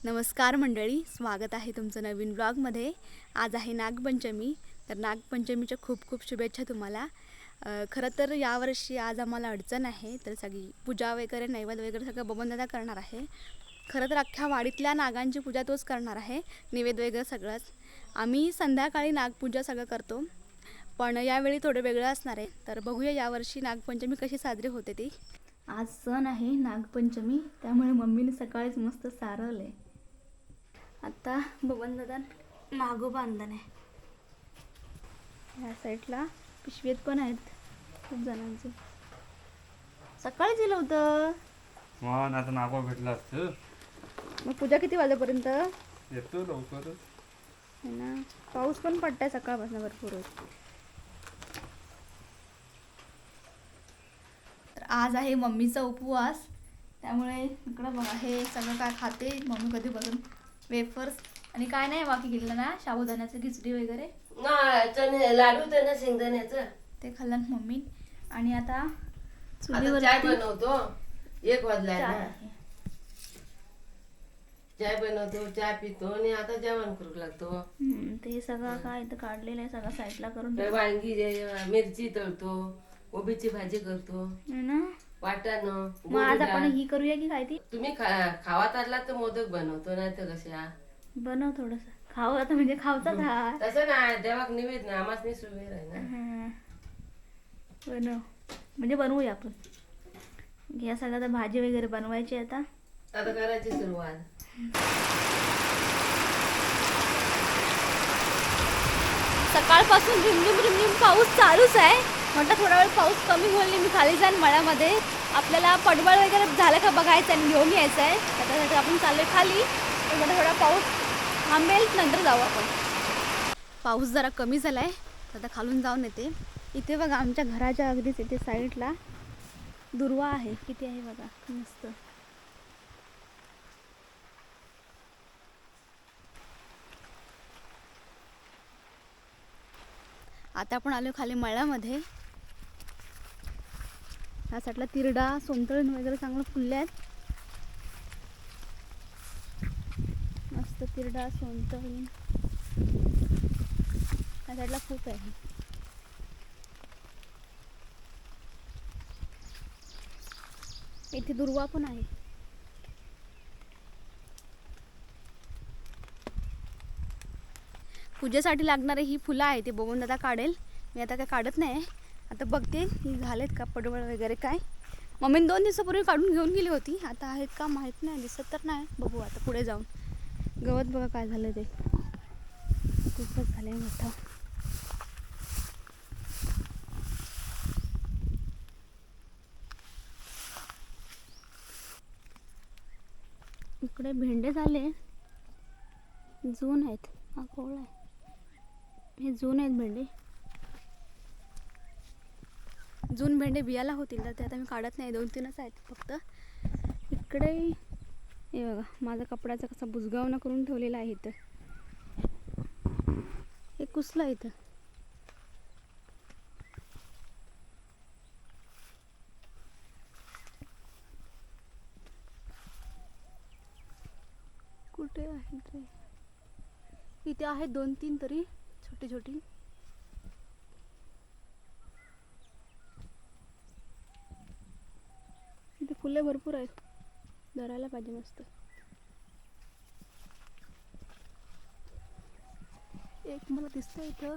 नमस्कार मंडळी, स्वागत आहे तुमचं नवीन ब्लॉगमध्ये। आज आहे नागपंचमी, तर नागपंचमीच्या खूप खूप शुभेच्छा तुम्हाला। खरं तर यावर्षी आज आम्हाला अडचण आहे, तर सगळी पूजा वगैरे नैवेद्य वगैरे सगळं बबनदादा करणार आहे। खरं तर अख्ख्या वाडीतल्या नागांची पूजा तोच करणार आहे, नैवेद्य वगैरे सगळंच। आम्ही संध्याकाळी नागपूजा सगळं करतो, पण यावेळी थोडं वेगळं असणार आहे। तर बघूया यावर्षी नागपंचमी कशी साजरी होते ती। आज सण आहे नागपंचमी, त्यामुळे मम्मीने सकाळीच मस्त सारवले। आता बबनदादा नागो बांधणे, या साईडला पिशवीत पण आहेत खूप जणांचे। सकाळीच दिलं होतं मग आता नागो भेटला असतं। मग पूजा किती वाजेपर्यंत येतो लवकरच है ना। पाऊस पण पडताय सकाळपासून भरपूर। तर आज आहे मम्मीचा उपवास, त्यामुळे इकडं बघा हे सगळं काय खाते मम्मी कधीपासून। वेफर्स आणि काय नाही बाकी केलं ना, साबुदाण्याचं खिचडी वगैरे लाडू तर ना शेंगदाण्याचं ते खाल्लं मम्मी। आणि आता आता चुलीवर चाय बनवतो, 1 वाजलाय चाय ना। आहे। चाय बनवतो, चाय पितो आणि आता जेवण करू लागतो। ते सगळं काय इथं काढलेलं आहे, सगळं साईडला करून वांगी मिरची तळतो, कोबीची भाजी करतो ना। वाटाणं मग आज आपण ही करूया की काय ती तुम्ही खावा तारला तर मोदक बनवतो, नाही तर कशा बनव थोडस खाऊ। आता म्हणजे खाऊचा खा, तसं नाही, देवाक निवेद ना, आम्हाच मी सुवेर आहे ना। बनव म्हणजे बनवूया आपण। या सगळ्या भाजी वगैरे बनवायची आता करायची सुरुवात। सकाळपासून रिमझिम रिमझिम पाऊस चालूच आहे। म्हटलं थोडा वेळ पाऊस कमी होईल, मी खाली जाईन मळ्यामध्ये, आपल्याला पडवळ वगैरे झालं का बघायचं आणि घेऊन यायचं आहे। त्याच्यासाठी आपण चाललोय खाली, तर थोडा पाऊस थांबेल नंतर जाऊ आपण। पाऊस जरा कमी झालाय, आता खालून जाऊन येते। इथे बघा आमच्या घराच्या अगदीच इथे साईडला दुर्वा आहे, किती आहे बघा मस्त। आता आपण आलो खाली मळ्यामध्ये। या साईडला तिरडा सोंतळण वगैरे चांगलं फुलले आहेत, मस्त तिरडा सोंतळण या साईडला खूप आहे। इथे दुर्वा पण आहे। पूजेसाठी लागणारे ही फुलं आहे, ते बघून दादा काढेल, मी आता काय काढत नाही। आता बघते ही झालेत का पडवळ वगैरे काय। मम्मीने 2 दिवसापूर्वी काढून घेऊन गेली होती, आता आहेत का माहीत नाही, दिसत तर नाही। बघू आता पुढे जाऊन। गवत बघा काय झालं ते, खूपच झालंय मोठं। इकडे भेंडे झाले, जून आहेत, हा कोवळा आहे, हे जून आहेत भेंडे। जून भेंडे बियाला होतील, तर ते आता मी काढत नाही, 2-3च आहेत फक्त। इकडे हे बघा माझा कपड्याचा कसा बुजगावणा करून ठेवलेला आहे इथं, हे कुसलं इथं। कुठे आहे ते, इथे आहेत 2-3 तरी छोटी छोटी। इथे फुले भरपूर आहेत, धरायला पाहिजे मस्त। एक मला दिसतंय इथं,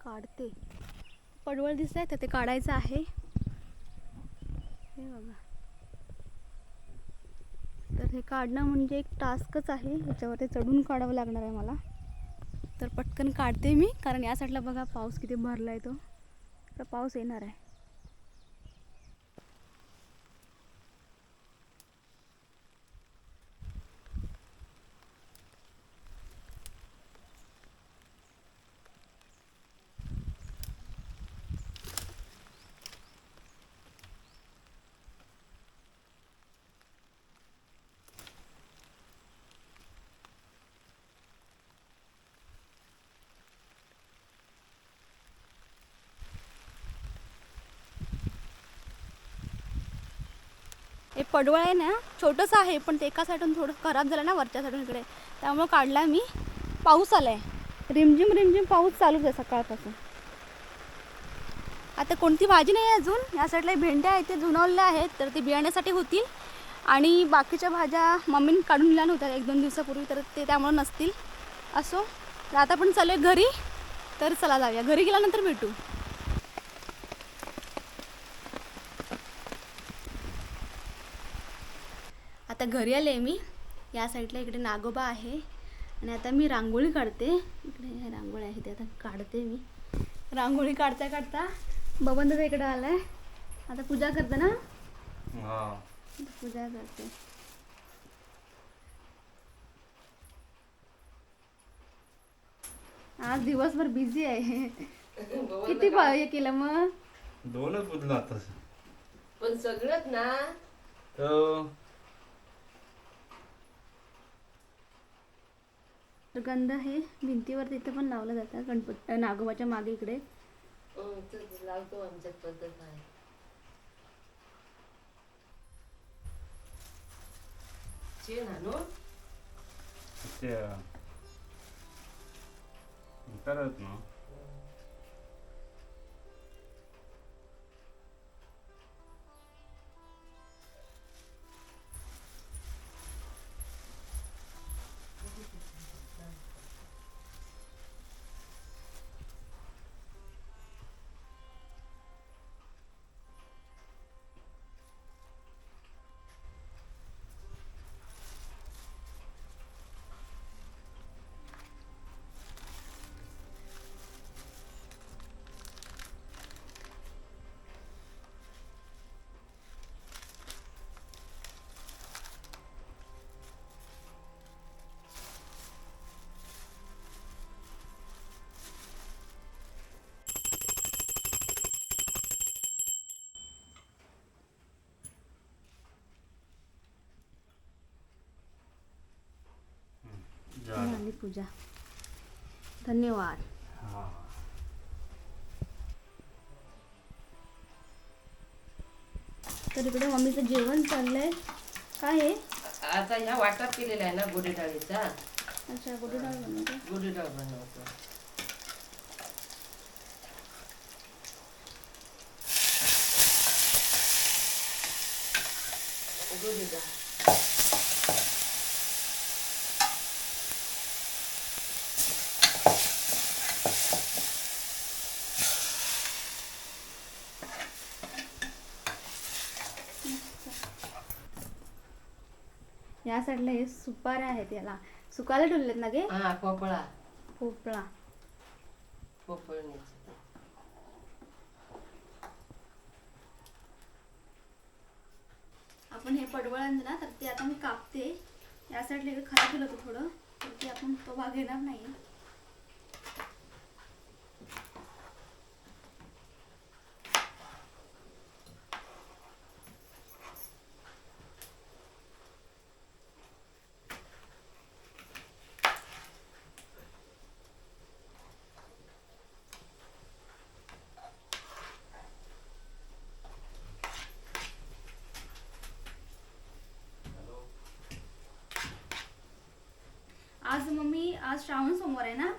काढते, पडवळ दिसतंय तर ते काढायचं आहे, हे बघा। तर हे काढणं म्हणजे एक टास्कच आहे, ह्याच्यावरती चढून काढावं लागणार आहे मला। तर पटकन काढते मी, कारण या साईडला बघा पाऊस किती भरलाय, तो तर पाऊस येणार आहे। पडवळ आहे ना छोटंसं आहे, पण ते एका साईडून थोडं खराब झालं ना वरच्या साईडून इकडे, त्यामुळं काढला मी. पाऊस आलाय, रिमझिम रिमझिम पाऊस चालूच आहे सकाळपासून. आता कोणती भाजी नाही आहे अजून. या साईडला भेंड्या आहेत ते जुनवल्या आहेत, तर ते बियाण्यासाठी होतील. आणि बाकीच्या भाज्या मम्मीने काढून दिल्या नव्हत्या 1-2 दिवसापूर्वी, तर ते त्यामुळे नसतील. असो, तर आता पण चालू आहे घरी. तर चला जाऊया, घरी गेल्यानंतर भेटू. आता घरी आले मी. या साईडला इकडे नागोबा आहे आणि आता मी रांगोळी काढते. इकडे रांगोळी आहे ते आता काढते मी. रांगोळी काढता काढता बबन दादा इकडे आलाय. आता पूजा करते ना. हा पूजा करते. आज दिवसभर बिझी आहे. किती हे केलं मग? 2च बुजला आता. पण सगळंच ना. तर गंध हे भिंतीवर तिथे पण लावलं जातं गणपती नागोबाच्या मागे इकडे. तसंच लावतो, आमच्यात पद्धत आहे. शेण आणू. ते करत ना. झाली पूजा. धन्यवाद. हा तर इकडे मम्मीचं जेवण चाललंय. काय आहे? आता ह्या वाटप केलेला आहे ना गोडे डाळीचा. अच्छा, गोडी डाळ बनवते. गोडे डाळ बनवतो. गोडे डाळ. या साईडला हे सुपाऱ्या आहेत, याला सुकायला ठेवलेत ना गे. हा पोपळा. भोपळा. पोपळणीची. आपण हे पडवळ आणलं ना, तर ते आता मी कापते. या साईडला इकडे खराब केलं होतं थोडं, तर ते आपण तो भाग घेणार नाही. आज श्रावण सोमवार आहे ना.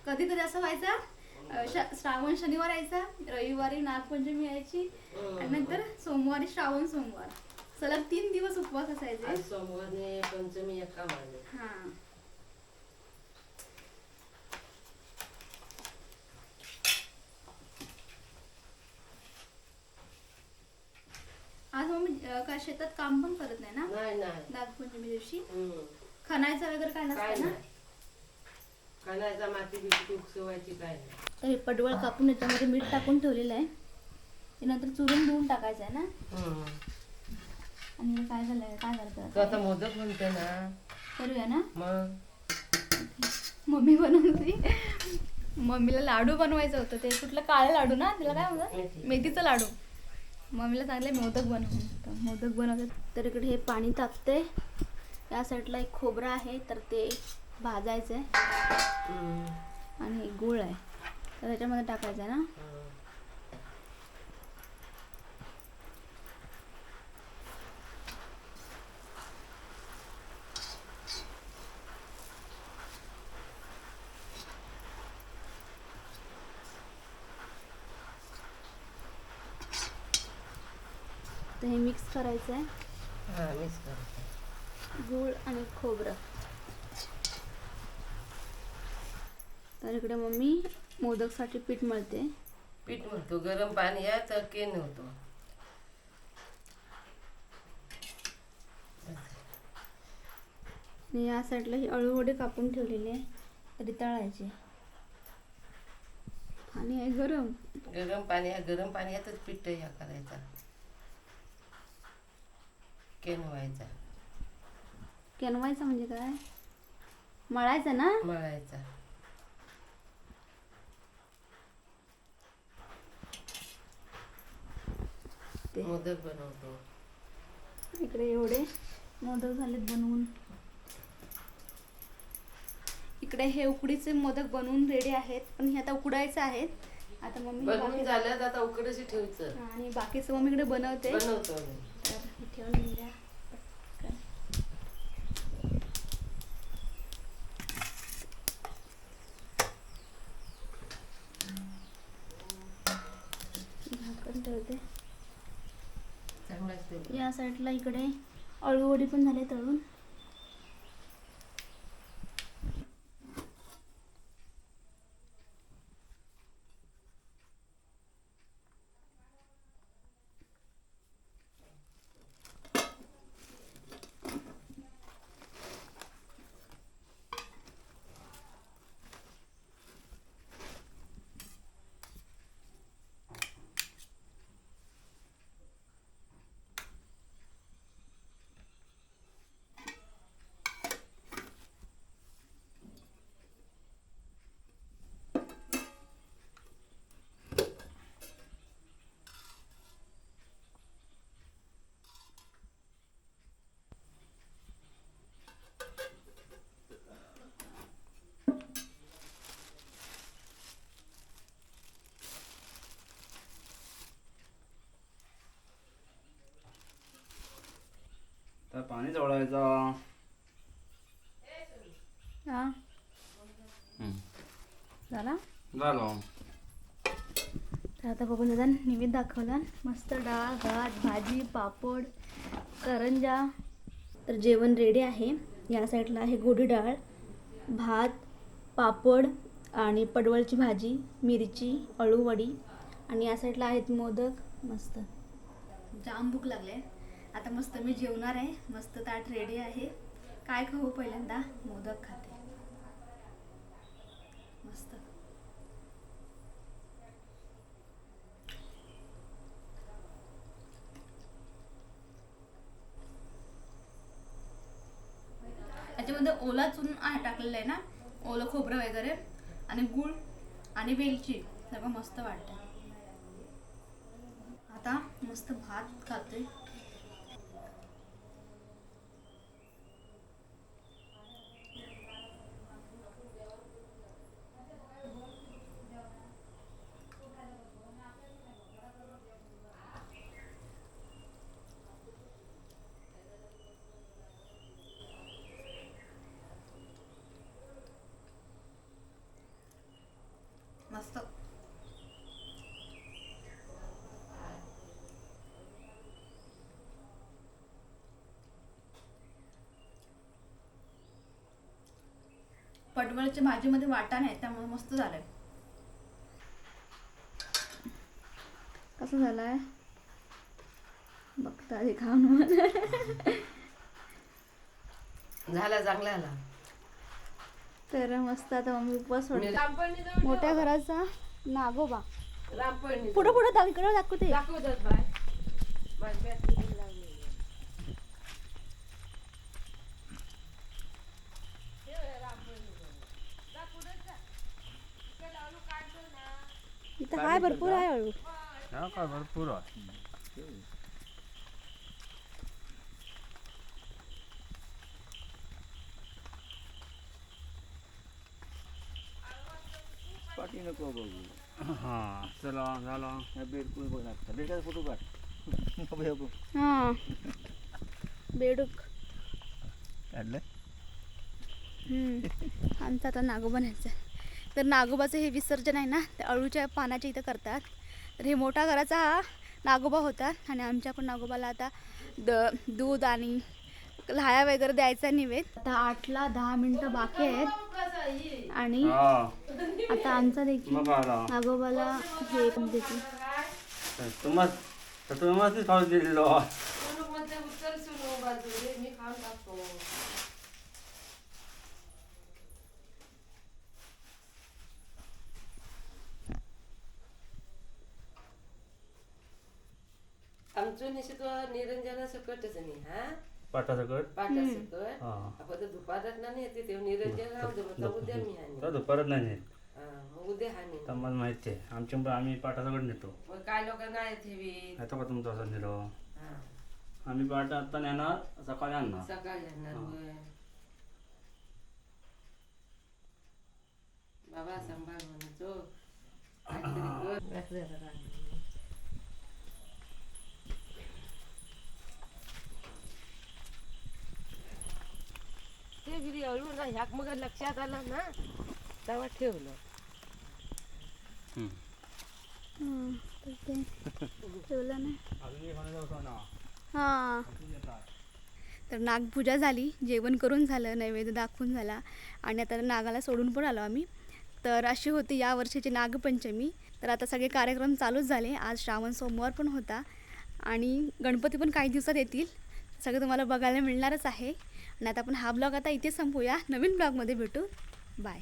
कधी कधी असं व्हायचं, श्रावण शनिवार यायचा, रविवारी नागपंचमी यायची आणि नंतर सोमवारी श्रावण सोमवार, सलग 3 दिवस उपवास असायचे. सोमवारी पंचमी एका मागे. हा, आज मम्मी काय शेतात काम पण करत नाही ना. नाही नाही. नागपंचमी दिवशी खणायचं वगैरे काय काय नसतं ना. नाही. खाण्याचा माती बिती उकसवायची काय नाही. तर हे पडवळ कापून याच्यामध्ये मीठ टाकून ठेवलेलं आहे. ते नंतर चुरून धुवून टाकायचं आहे ना. आणि काय झालंय, काय तू करतं आता मोदक म्हणते ना. करूया ना. मग मम्मी बनवते. मम्मीला लाडू बनवायचं होतं, ते कुठलं काळे लाडू ना, तिला काय म्हणतात, मेथीचं लाडू. मम्मीला सांगले मोदक बनवून, तर मोदक बनवतात. तर इकडे हे पाणी तापते. या साईडला एक खोबरं आहे, तर ते भाजायचं आहे. आणि एक गूळ आहे, तर त्याच्यामध्ये टाकायचं आहे ना. आता हे मिक्स करायचं आहे, हा मिक्स करायचं. गूळ आणि खोबरं. तर इकडे मम्मी मोदकसाठी पीठ मळते. पीठ म्हणतो गरम पाणी आहे तर केन होतो. आणि या साईडला ही अळूवडे कापून ठेवलेले आहे, तरी तळायचे. पाणी आहे गरम. गरम पाणी आहे, गरम पाण्यातच पीठ ह्या करायचा, केन व्हायचा, केनवायचं म्हणजे काय? मळायचं ना? मळायचा. ते मोदक बनवतो. इकडे एवढे मोदक झालेत बनवून. इकडे हे उकडीचे मोदक बनवून रेडी आहेत, पण हे आता उकडायचे आहेत. आता मम्मी बनवून झालं तर आता उकडीशी ठेवायचं. आणि बाकीचं मम्मीकडे बनवते. बनवतो मी. तर हे ठेवून द्या पटकन. झाकण ठेवते. चांगलाच ते. या साईडला इकडे अळूवडी पण झाले तळून. तर पाणी जोडायचा. हा झाला. झालं. तर आता बघून दादा निवेद दाखवला. मस्त डाळ भात भाजी पापड करंजा. तर जेवण रेडी आहे. या साईडला आहे गोडी डाळ भात पापड आणि पडवळची भाजी मिरची अळूवडी. आणि या साईडला आहेत मोदक. मस्त जाम भूक लागले. आता मस्त मी जेवणार आहे. मस्त ताट रेडी आहे. काय खाऊ पहिल्यांदा? मोदक खाते. मस्त. त्याच्यामध्ये ओला चून टाकलेला आहे ना, ओलं खोबरं वगैरे आणि गूळ आणि वेलची सगळं मस्त वाटतं. आता मस्त भात खाते. मस्त. पडवळच्या भाजीमध्ये वाटाणे आहे त्यामुळे मस्त झालंय. कसं झालंय बघता आधी खाऊन. झाला चांगला आला. तर मस्त. आता मम्मी उपवास सोडते. रामपळणी जवळ मोठ्या घराचा नागोबा. रामपळणी पुढं पुढं इकडे दाखवते. दाखवतात बाय. माझी बॅटरी पण लागली. इथं हाय भरपूर आहे अळू. हा काय भरपूर आहे. पाठी नको बघू. हा चला झालं. या बेडकुल बघ ना. बेडचा फोटो काढ. बघू. हा बेडूक. काढलं? आमचा आता नागोबा न्यायचा आहे. तर नागोबाचं हे विसर्जन आहे ना, ते अळूच्या पानाच्या इथं करतात. तर हे मोठा घराचा हा नागोबा होता आणि आमच्या पण नागोबाला आता दूध आणि लाह्या वगैरे द्यायचा निवेद. आता 8ला 10 मिनिटं बाकी आहेत आणि हा आता आमचा देखील मग आला नागोबाला हे पण देते. तुम्हाला खाऊ दिलेलो मी खाऊन टाकतो. आमचं निश्चित निरंजना सकटच नाही हा पाठासकट पाटा सकट हा आपण तर दुपारात ना येते तेव्हा निरंजन राहू दे मग उद्या मी आणि तर दुपारच नाही नेत. मग उद्या हा तर मला माहिती आहे आम्ही पाठासकट नेतो. मग काय लोकांना आहेत हेवी आता का तुमचं असं नेलो हा आम्ही पाठ आता नेणार सकाळी आणणार. सकाळी येणार होय. बाबा सांभाळ म्हणायचो काहीतरी कर. ते घरी अळू ना ह्याक मग लक्षात आलं ना तेव्हा ठेवलं. तर ते ठेवलं नाही. हां तर नागपूजा झाली, जेवण करून झालं, नैवेद्य दाखवून झाला आणि आता नागाला सोडून पण आलो आम्ही. तर अशी होती या वर्षीची नागपंचमी. तर आता सगळे कार्यक्रम चालूच झाले. आज श्रावण सोमवार पण होता आणि गणपती पण काही दिवसात येतील. सगळं तुम्हाला बघायला मिळणारच आहे. आणि आता आपण हा ब्लॉग आता इथे संपूया. नवीन ब्लॉगमध्ये भेटू. बाय.